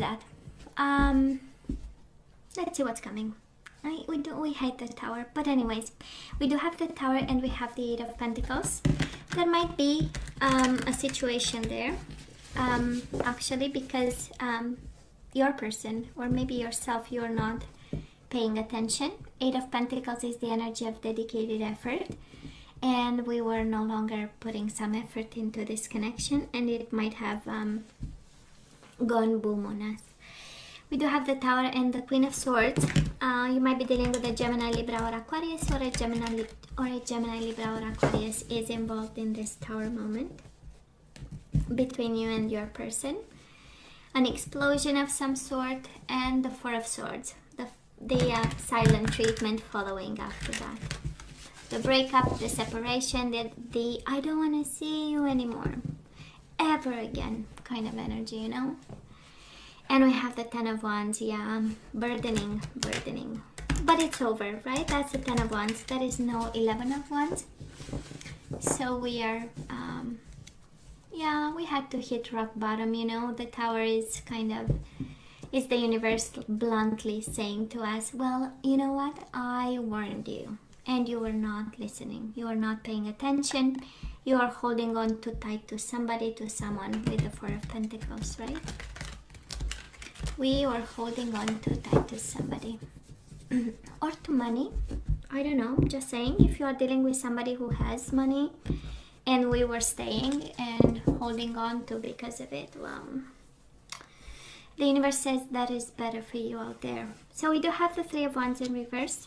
that? Let's see what's coming. We hate the Tower, but anyways, we do have the Tower and we have the Eight of Pentacles. There might be a situation there, actually, because your person, or maybe yourself, you're not paying attention. Eight of Pentacles is the energy of dedicated effort, and we were no longer putting some effort into this connection, and it might have gone boom on us. We do have the Tower and the Queen of Swords. You might be dealing with a Gemini, Libra, or Aquarius, or a Gemini, Libra, or Aquarius is involved in this Tower moment between you and your person. An explosion of some sort, and the Four of Swords, the silent treatment following after that. The breakup, the separation, the I don't want to see you anymore, ever again kind of energy, you know. And we have the Ten of Wands, yeah, burdening. But it's over, right? That's the Ten of Wands. There is no 11 of Wands. So we are, yeah, we had to hit rock bottom, you know. The Tower is kind of, is the universe bluntly saying to us, well, you know what? I warned you, and you were not listening. You are not paying attention. You are holding on too tight to somebody, to someone with the Four of Pentacles, right? We are holding on too tight to somebody or to money. I don't know, just saying, if you are dealing with somebody who has money and we were staying and holding on to because of it, well, the universe says that is better for you out there. So we do have the Three of Wands in reverse.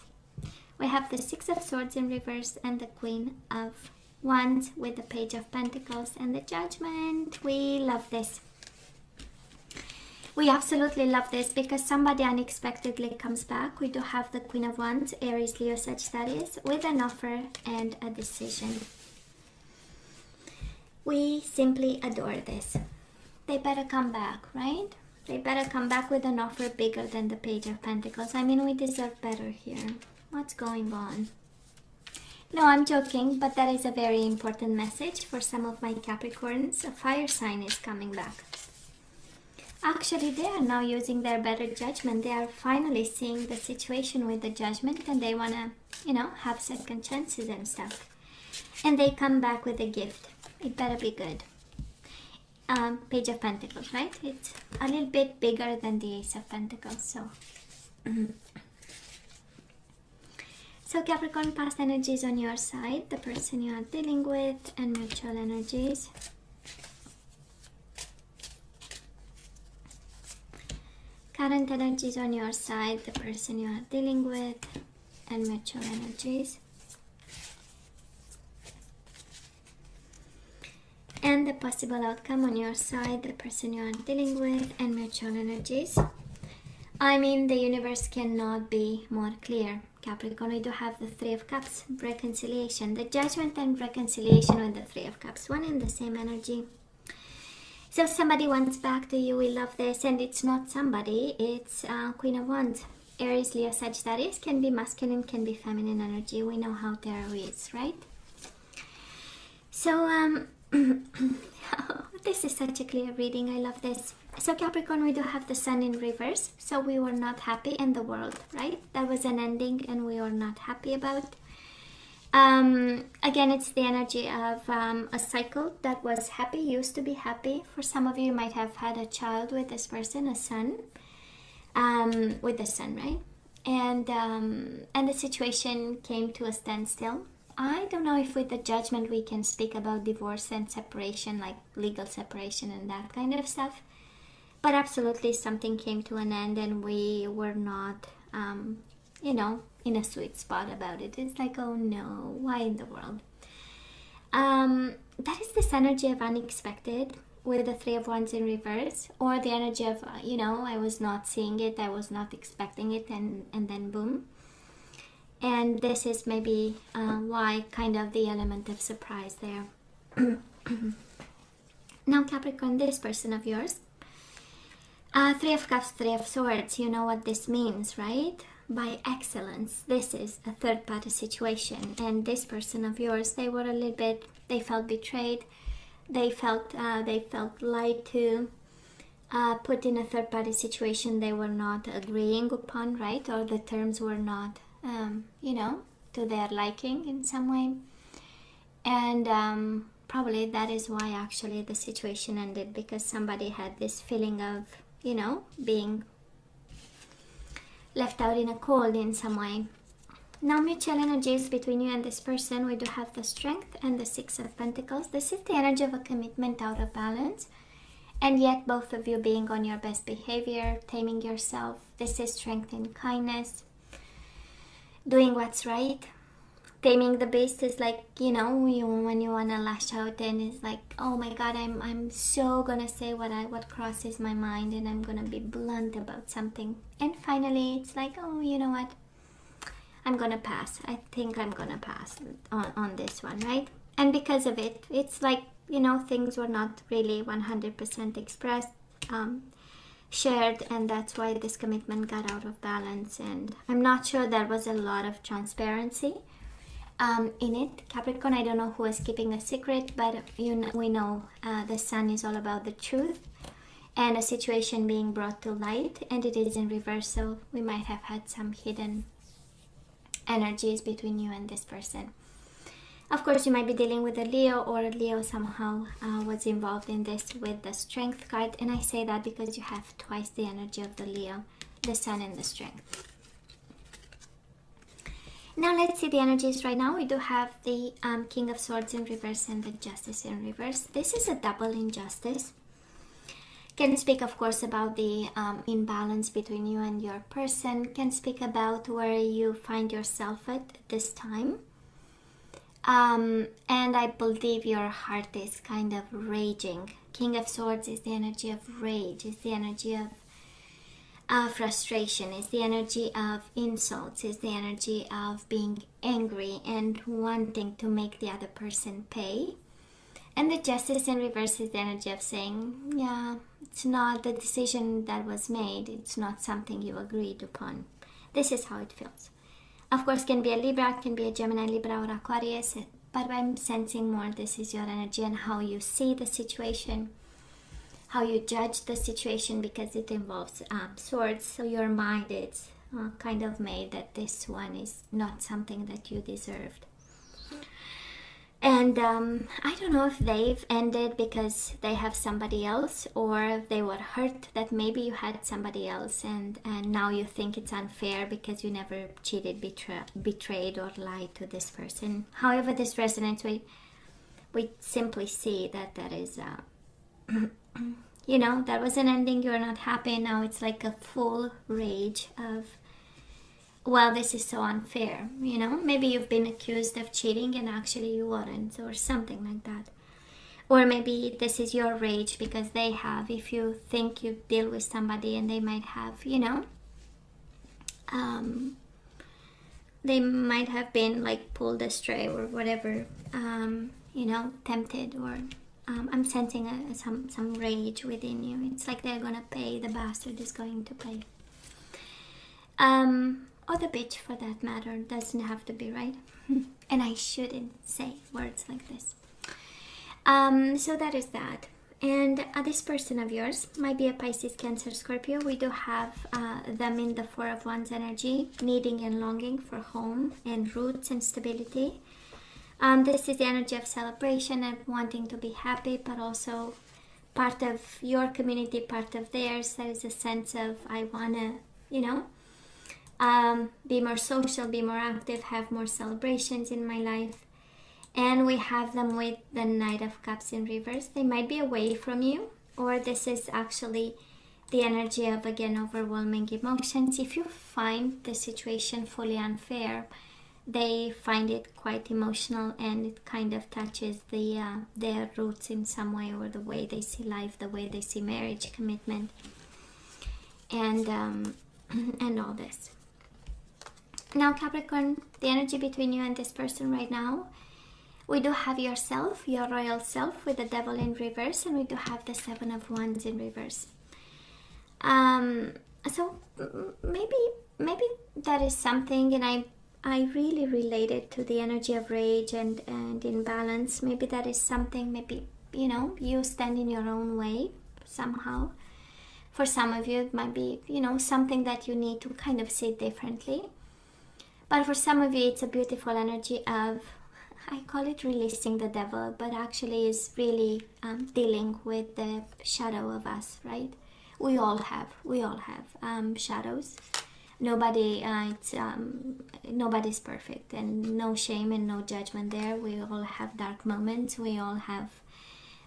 We have the Six of Swords in reverse and the Queen of Wands with the Page of Pentacles and the Judgment. We love this. We absolutely love this because somebody unexpectedly comes back. We do have the Queen of Wands, Aries, Leo, Sagittarius, with an offer and a decision. We simply adore this. They better come back, right? They better come back with an offer bigger than the Page of Pentacles. I mean, we deserve better here. What's going on? No, I'm joking, but that is a very important message for some of my Capricorns. A fire sign is coming back. Actually, they are now using their better judgment. They are finally seeing the situation with the Judgment, and they want to, you know, have second chances and stuff. And they come back with a gift. It better be good. Page of Pentacles, right? It's a little bit bigger than the Ace of Pentacles. So Capricorn, past energies on your side, the person you are dealing with, and mutual energies. Current energies on your side, the person you are dealing with, and mutual energies. And the possible outcome on your side, the person you are dealing with, and mutual energies. I mean, the universe cannot be more clear. Capricorn, we do have the Three of Cups, reconciliation, the Judgment and reconciliation with the Three of Cups, one and the same energy. So somebody wants back to you. We love this, and it's not somebody, it's Queen of Wands. Aries, Leo, Sagittarius can be masculine, can be feminine energy. We know how tarot is, right? So this is such a clear reading. I love this. So Capricorn, we do have the Sun in reverse. So we were not happy in the world, right? That was an ending and we were not happy about. Again, it's the energy of a cycle that was happy, used to be happy. For some of you, you might have had a child with this person, a son, with the sun, right? And the situation came to a standstill. I don't know if with the Judgment we can speak about divorce and separation, like legal separation and that kind of stuff. But absolutely something came to an end and we were not, you know, in a sweet spot about it. It's like, oh no, why in the world? That is this energy of unexpected with the Three of Wands in reverse, or the energy of, you know, I was not seeing it, I was not expecting it, and then boom. And this is maybe why kind of the element of surprise there. Now Capricorn, this person of yours, Three of Cups, Three of Swords, you know what this means, right? By excellence. This is a third party situation, and this person of yours, they were a little bit, they felt betrayed, they felt lied to, put in a third-party situation they were not agreeing upon, right? Or the terms were not, to their liking in some way. And probably that is why actually the situation ended, because somebody had this feeling of, being left out in a cold in some way. Now, mutual energies between you and this person, we do have the Strength and the Six of Pentacles. This is the energy of a commitment out of balance, and yet both of you being on your best behavior, taming yourself. This is strength and kindness, doing what's right. Taming the beast is like, when you want to lash out and it's like, oh my god, I'm so gonna say what crosses my mind, and I'm gonna be blunt about something. And finally it's like, oh, you know what, I'm gonna pass. I think I'm gonna pass on this one, right? And because of it, it's like, things were not really 100% expressed, shared, and that's why this commitment got out of balance. And I'm not sure there was a lot of transparency in it. Capricorn, I don't know who is keeping a secret, but we know the sun is all about the truth and a situation being brought to light, and it is in reverse, so we might have had some hidden energies between you and this person. Of course, you might be dealing with a Leo, or Leo somehow was involved in this with the Strength card, and I say that because you have twice the energy of the Leo, the Sun and the Strength. Now let's see the energies right now. We do have the King of Swords in reverse and the Justice in reverse. This is a double injustice. Can speak, of course, about the imbalance between you and your person. Can speak about where you find yourself at this time. And I believe your heart is kind of raging. King of Swords is the energy of rage, is the energy of frustration, is the energy of insults, is the energy of being angry and wanting to make the other person pay. And the Justice in reverse is the energy of saying, yeah, it's not the decision that was made, it's not something you agreed upon. This is how it feels. Of course, can be a Libra, can be a Gemini, Libra, or Aquarius, but I'm sensing more this is your energy and how you see the situation, how you judge the situation, because it involves swords. So your mind is kind of made that this one is not something that you deserved. And I don't know if they've ended because they have somebody else, or if they were hurt that maybe you had somebody else, and now you think it's unfair because you never cheated, betrayed, or lied to this person. However this resonates, we simply see that that is, that was an ending, you're not happy, now it's like a full rage of, well, this is so unfair, maybe you've been accused of cheating and actually you weren't, or something like that. Or maybe this is your rage because they have, if you think you deal with somebody and they might have, they might have been like pulled astray or whatever, tempted, or I'm sensing some rage within you. It's like they're gonna pay, the bastard is going to pay. Or the bitch, for that matter, doesn't have to be, right? And I shouldn't say words like this. So that is that. And this person of yours might be a Pisces, Cancer, Scorpio. We do have them in the Four of Wands energy, needing and longing for home and roots and stability. This is the energy of celebration and wanting to be happy, but also part of your community, part of theirs. There is a sense of, I want to, be more social, be more active, have more celebrations in my life. And we have them with the Knight of Cups in reverse. They might be away from you, or this is actually the energy of, again, overwhelming emotions. If you find the situation fully unfair, they find it quite emotional, and it kind of touches their roots in some way, or the way they see life, the way they see marriage, commitment, and all this. Now, Capricorn, the energy between you and this person right now, we do have yourself, your royal self, with the Devil in reverse, and we do have the Seven of Wands in reverse. So maybe that is something, and I really relate it to the energy of rage and imbalance. Maybe that is something, maybe, you stand in your own way somehow. For some of you, it might be, you know, something that you need to kind of see differently. But for some of you, it's a beautiful energy of, I call it releasing the devil, but actually is really dealing with the shadow of us, right? We all have shadows. Nobody's perfect, and no shame and no judgment there. We all have dark moments. We all have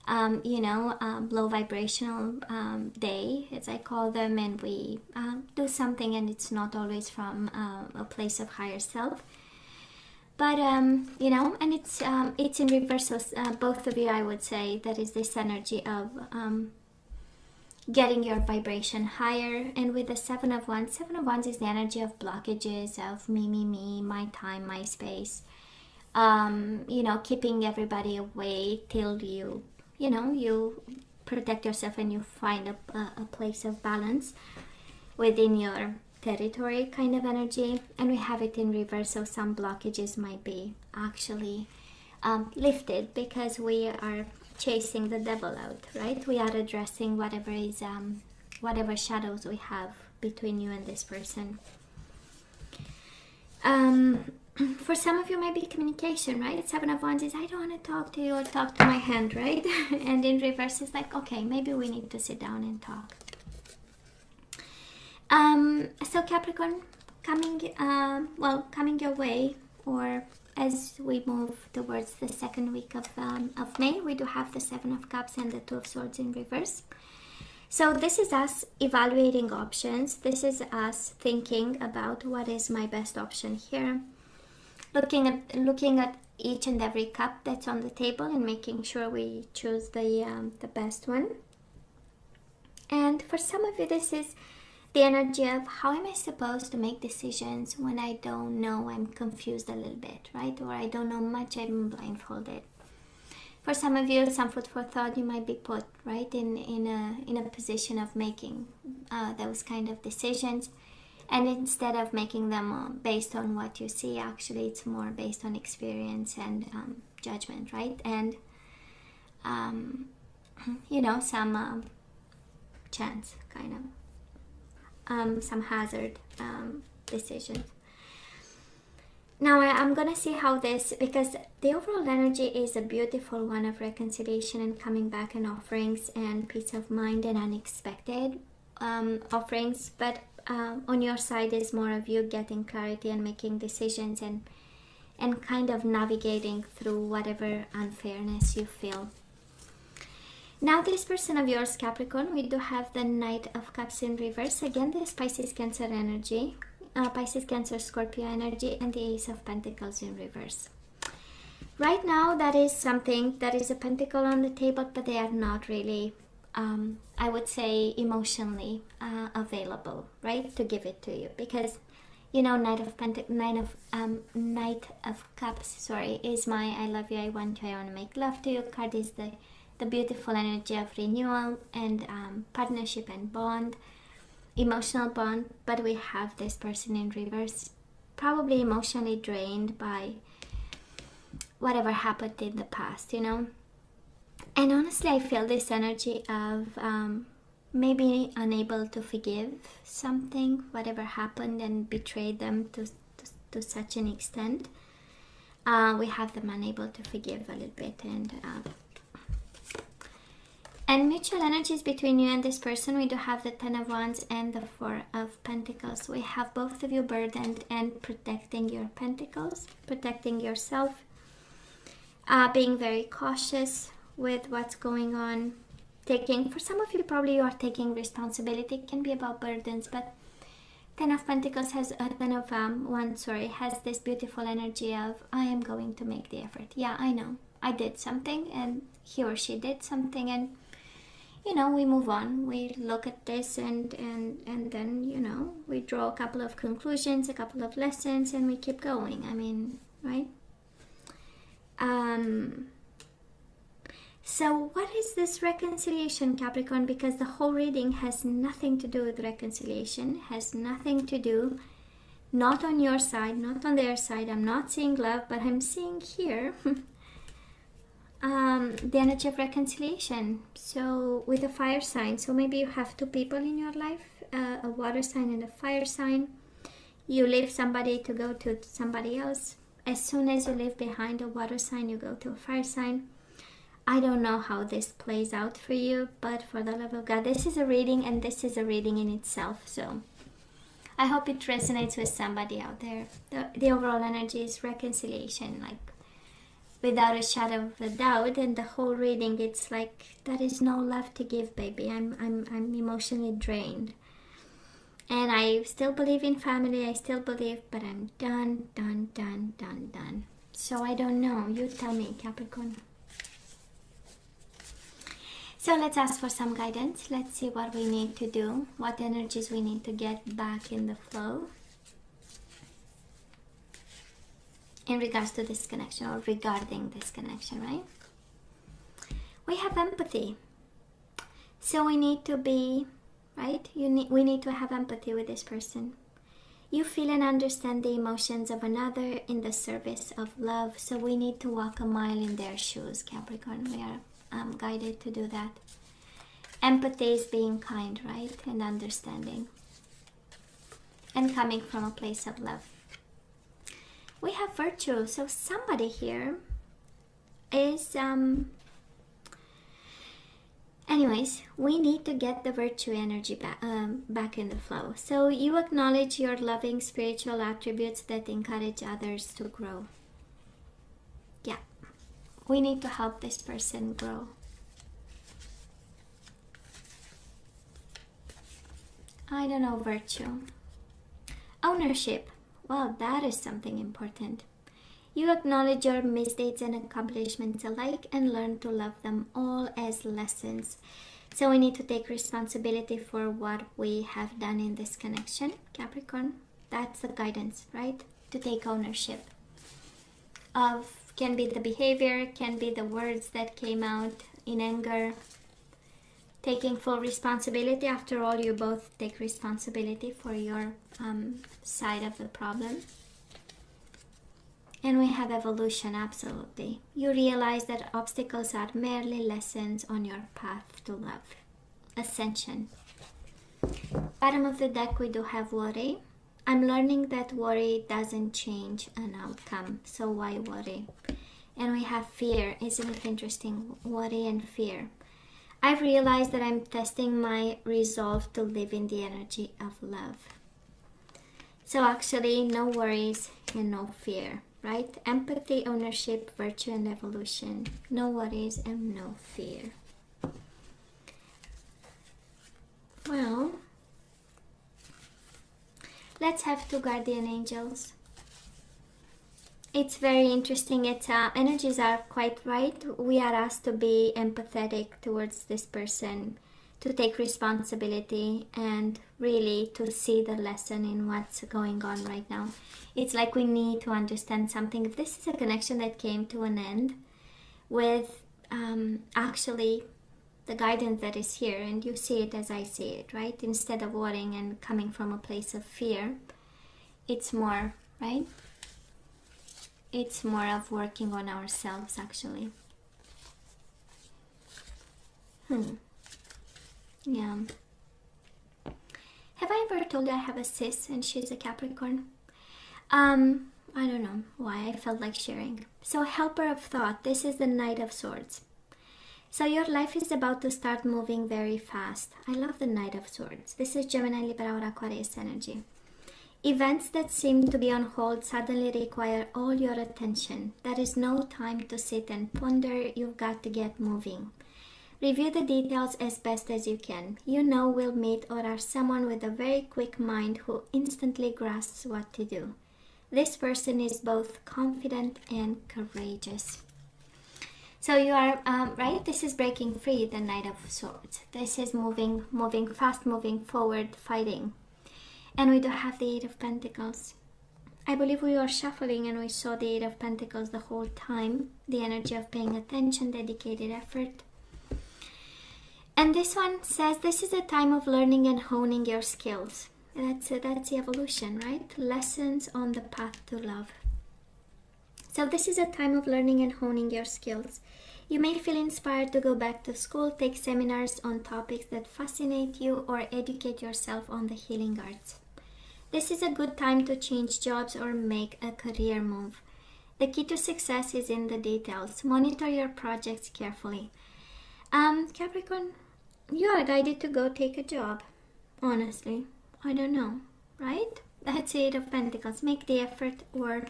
low vibrational day, as I call them, and we do something, and it's not always from a place of higher self. But and it's in reverse. So, both of you, I would say, that is this energy of getting your vibration higher. And with the Seven of Wands is the energy of blockages, of me, my time, my space. Keeping everybody away till you protect yourself and you find a place of balance within your territory, kind of energy. And we have it in reverse, so some blockages might be actually lifted because we are chasing the devil out, right? We are addressing whatever shadows we have between you and this person. For some of you, maybe communication, right? Seven of Wands is, I don't want to talk to you or talk to my hand, right? And in reverse, it's like, okay, maybe we need to sit down and talk. So Capricorn, coming your way, or as we move towards the second week of May, we do have the Seven of Cups and the Two of Swords in reverse. So this is us evaluating options. This is us thinking about what is my best option here. Looking at each and every cup that's on the table and making sure we choose the best one. And for some of you, this is the energy of, how am I supposed to make decisions when I don't know? I'm confused a little bit, right? Or I don't know much, I'm blindfolded. For some of you, some food for thought, you might be put right in a position of making those kind of decisions. And instead of making them based on what you see, actually it's more based on experience and judgment, right? And some chance, kind of some hazard decisions. Now I'm gonna see how this, because the overall energy is a beautiful one of reconciliation and coming back, and offerings and peace of mind and unexpected offerings. But on your side is more of you getting clarity and making decisions and kind of navigating through whatever unfairness you feel. Now this person of yours, Capricorn, we do have the Knight of Cups in reverse. Again, this Pisces, Cancer energy. Pisces, Cancer, Scorpio energy, and the Ace of Pentacles in reverse. Right now, that is something, that is a pentacle on the table, but they are not really, I would say, emotionally available, right, to give it to you. Because, Knight of Cups, is my I love you, I want you, I want to make love to you card. Is the beautiful energy of renewal and partnership and bond. Emotional bond, but we have this person in reverse, probably emotionally drained by whatever happened in the past, And honestly, I feel this energy of maybe unable to forgive something, whatever happened and betrayed them to such an extent. We have them unable to forgive a little bit, and mutual energies between you and this person. We do have the Ten of Wands and the Four of Pentacles. We have both of you burdened and protecting your pentacles, protecting yourself, being very cautious with what's going on. For some of you, probably you are taking responsibility. It can be about burdens, but Ten of Pentacles has has this beautiful energy of, I am going to make the effort. Yeah, I know I did something, and he or she did something, and we move on. We look at this and then, we draw a couple of conclusions, a couple of lessons, and we keep going. I mean, right? So what is this reconciliation, Capricorn? Because the whole reading has nothing to do with reconciliation, has nothing to do, not on your side, not on their side. I'm not seeing love, but I'm seeing here the energy of reconciliation. So with a fire sign, so maybe you have two people in your life, a water sign and a fire sign. You leave somebody to go to somebody else. As soon as you leave behind a water sign, you go to a fire sign. I don't know how this plays out for you, but for the love of God, this is a reading, and this is a reading in itself. So I hope it resonates with somebody out there. The overall energy is reconciliation, like without a shadow of a doubt. And the whole reading, it's like there is no love to give, baby. I'm emotionally drained, and I still believe in family. I still believe, but I'm done. So I don't know. You tell me, Capricorn. So let's ask for some guidance. Let's see what we need to do, what energies we need to get back in the flow in regards to this connection, or regarding this connection, right? We have empathy. So we need to be, right? We need to have empathy with this person. You feel and understand the emotions of another in the service of love. So we need to walk a mile in their shoes, Capricorn. We are guided to do that. Empathy is being kind, right? And understanding. And coming from a place of love. We have virtue. So somebody here is... Anyways, we need to get the virtue energy back in the flow. So you acknowledge your loving spiritual attributes that encourage others to grow. Yeah. We need to help this person grow. I don't know, virtue. Ownership. Well, that is something important. You acknowledge your misdeeds and accomplishments alike and learn to love them all as lessons. So we need to take responsibility for what we have done in this connection, Capricorn. That's the guidance, right? To take ownership of, can be the behavior, can be the words that came out in anger. Taking full responsibility. After all, you both take responsibility for your side of the problem. And we have evolution, absolutely. You realize that obstacles are merely lessons on your path to love. Ascension. Bottom of the deck, we do have worry. I'm learning that worry doesn't change an outcome, so why worry? And we have fear. Isn't it interesting? Worry and fear. I've realized that I'm testing my resolve to live in the energy of love. So actually, no worries and no fear, right? Empathy, ownership, virtue, and evolution. No worries and no fear. Well, let's have two guardian angels. It's very interesting. It's energies are quite right. We are asked to be empathetic towards this person, to take responsibility, and really to see the lesson in what's going on right now. It's like we need to understand something. If this is a connection that came to an end with actually the guidance that is here, and you see it as I see it, right? Instead of worrying and coming from a place of fear, it's more, right? It's more of working on ourselves, actually. Yeah. Have I ever told you I have a sis and she's a Capricorn? I don't know why I felt like sharing. So, helper of thought. This is the Knight of Swords. So your life is about to start moving very fast. I love the Knight of Swords. This is Gemini, Libra, or Aquarius energy. Events that seem to be on hold suddenly require all your attention. There is no time to sit and ponder. You've got to get moving. Review the details as best as you can. You know we'll meet or are someone with a very quick mind who instantly grasps what to do. This person is both confident and courageous. So you are, right? This is breaking free, the Knight of Swords. This is moving fast, moving forward, fighting. And we do have the Eight of Pentacles. I believe we were shuffling and we saw the Eight of Pentacles the whole time. The energy of paying attention, dedicated effort. And this one says this is a time of learning and honing your skills. That's the evolution, right? Lessons on the path to love. So this is a time of learning and honing your skills. You may feel inspired to go back to school, take seminars on topics that fascinate you, or educate yourself on the healing arts. This is a good time to change jobs or make a career move. The key to success is in the details. Monitor your projects carefully. Capricorn, you are guided to go take a job. Honestly, I don't know, right? That's Eight of Pentacles. Make the effort, or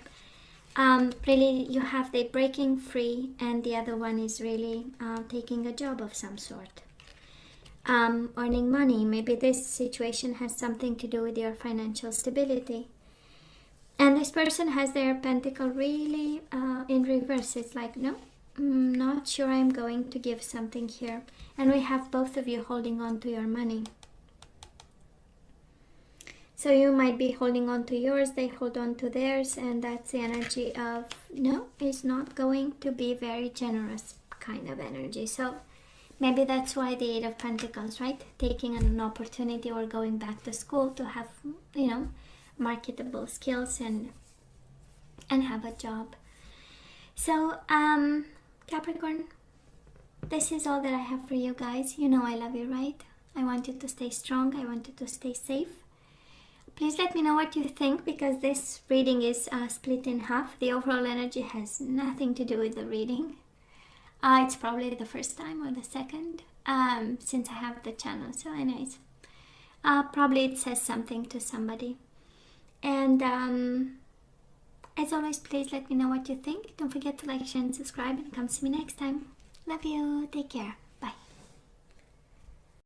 really you have the breaking free, and the other one is really taking a job of some sort. Earning money. Maybe this situation has something to do with your financial stability. And this person has their pentacle really in reverse. It's like, no, I'm not sure I'm going to give something here. And we have both of you holding on to your money. So you might be holding on to yours, they hold on to theirs, and that's the energy of, no, it's not going to be very generous kind of energy. So maybe that's why the Eight of Pentacles, right? Taking an opportunity or going back to school to have, you know, marketable skills and have a job. So, Capricorn, this is all that I have for you guys. You know I love you, right? I want you to stay strong. I want you to stay safe. Please let me know what you think, because this reading is split in half. The overall energy has nothing to do with the reading. It's probably the first time or the second since I have the channel. So anyways, probably it says something to somebody. And as always, please let me know what you think. Don't forget to like, share, and subscribe. And come see me next time. Love you. Take care.